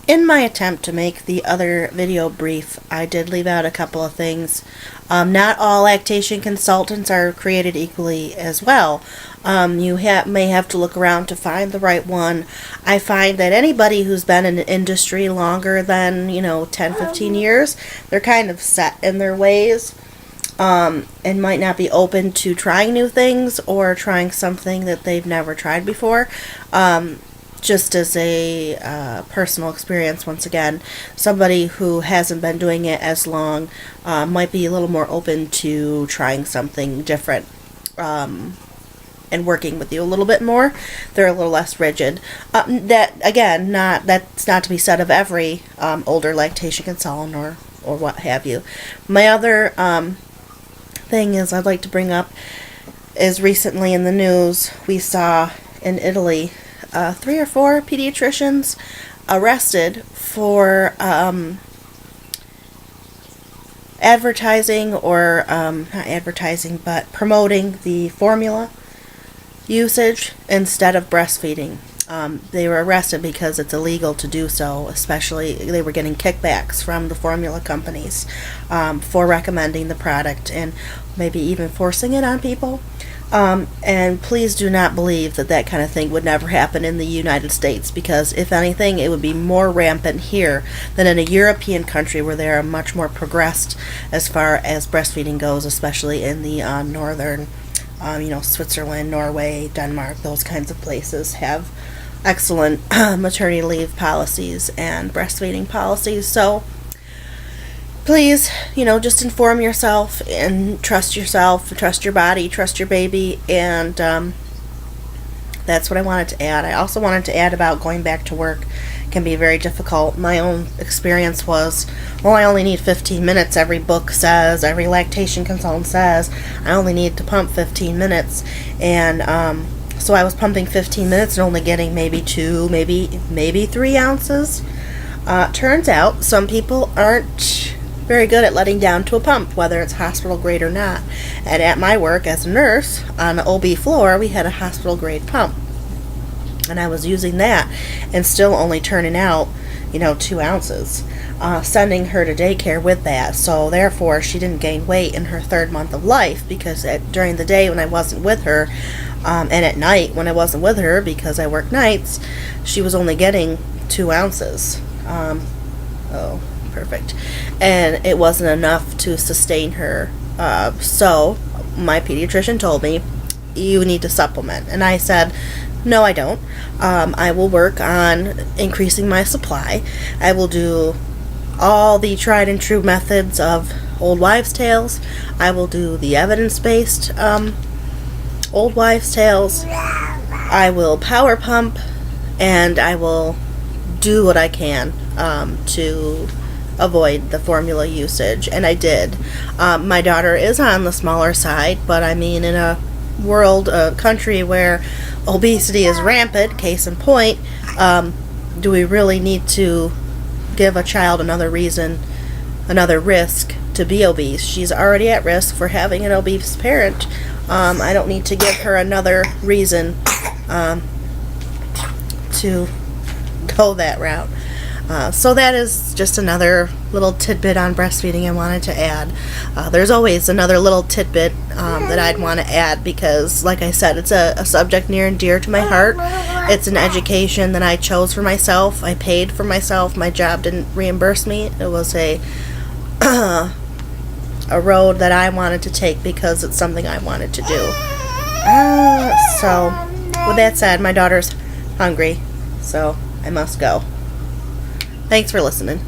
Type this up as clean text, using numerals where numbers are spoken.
In my attempt to make the other video brief, I did leave out a couple of things. Not all lactation consultants are created equally as well. You may have to look around to find the right one. I find that anybody who's been in the industry longer than, 10, 15 years, they're kind of set in their ways, and might not be open to trying new things or trying something that they've never tried before. Just as a personal experience, once again, somebody who hasn't been doing it as long might be a little more open to trying something different, and working with you a little bit more. They're a little less rigid. That's not to be said of every older lactation consultant or what have you. My other thing is I'd like to bring up is recently in the news we saw in Italy 3 or 4 pediatricians arrested for advertising, or not advertising, but promoting the formula usage instead of breastfeeding. They were arrested because it's illegal to do so, especially they were getting kickbacks from the formula companies for recommending the product and maybe even forcing it on people. And please do not believe that kind of thing would never happen in the United States, because if anything, it would be more rampant here than in a European country where they are much more progressed as far as breastfeeding goes, especially in the northern, Switzerland, Norway, Denmark. Those kinds of places have excellent maternity leave policies and breastfeeding policies. So please, just inform yourself and trust yourself, trust your body, trust your baby, and that's what I wanted to add. I also wanted to add about going back to work. It can be very difficult. My own experience was, I only need 15 minutes. Every book says, every lactation consultant says, I only need to pump 15 minutes. And so I was pumping 15 minutes and only getting maybe 2, maybe 3 ounces. Turns out some people aren't very good at letting down to a pump, whether it's hospital grade or not. And at my work as a nurse on the OB floor, we had a hospital grade pump, and I was using that and still only turning out 2 ounces, sending her to daycare with that. So therefore she didn't gain weight in her 3rd month of life, because during the day when I wasn't with her, and at night when I wasn't with her because I work nights, she was only getting 2 ounces. Perfect. And it wasn't enough to sustain her. So my pediatrician told me, you need to supplement. And I said, no, I don't. I will work on increasing my supply. I will do all the tried and true methods of old wives' tales. I will do the evidence-based old wives' tales. I will power pump, and I will do what I can to avoid the formula usage, and I did. My daughter is on the smaller side, but I mean, in a country where obesity is rampant, case in point, do we really need to give a child another risk to be obese? She's already at risk for having an obese parent. I don't need to give her another reason to go that route. So that is just another little tidbit on breastfeeding I wanted to add. There's always another little tidbit that I'd want to add, because, like I said, it's a subject near and dear to my heart. It's an education that I chose for myself. I paid for myself. My job didn't reimburse me. It was a road that I wanted to take because it's something I wanted to do. So, with that said, my daughter's hungry, so I must go. Thanks for listening.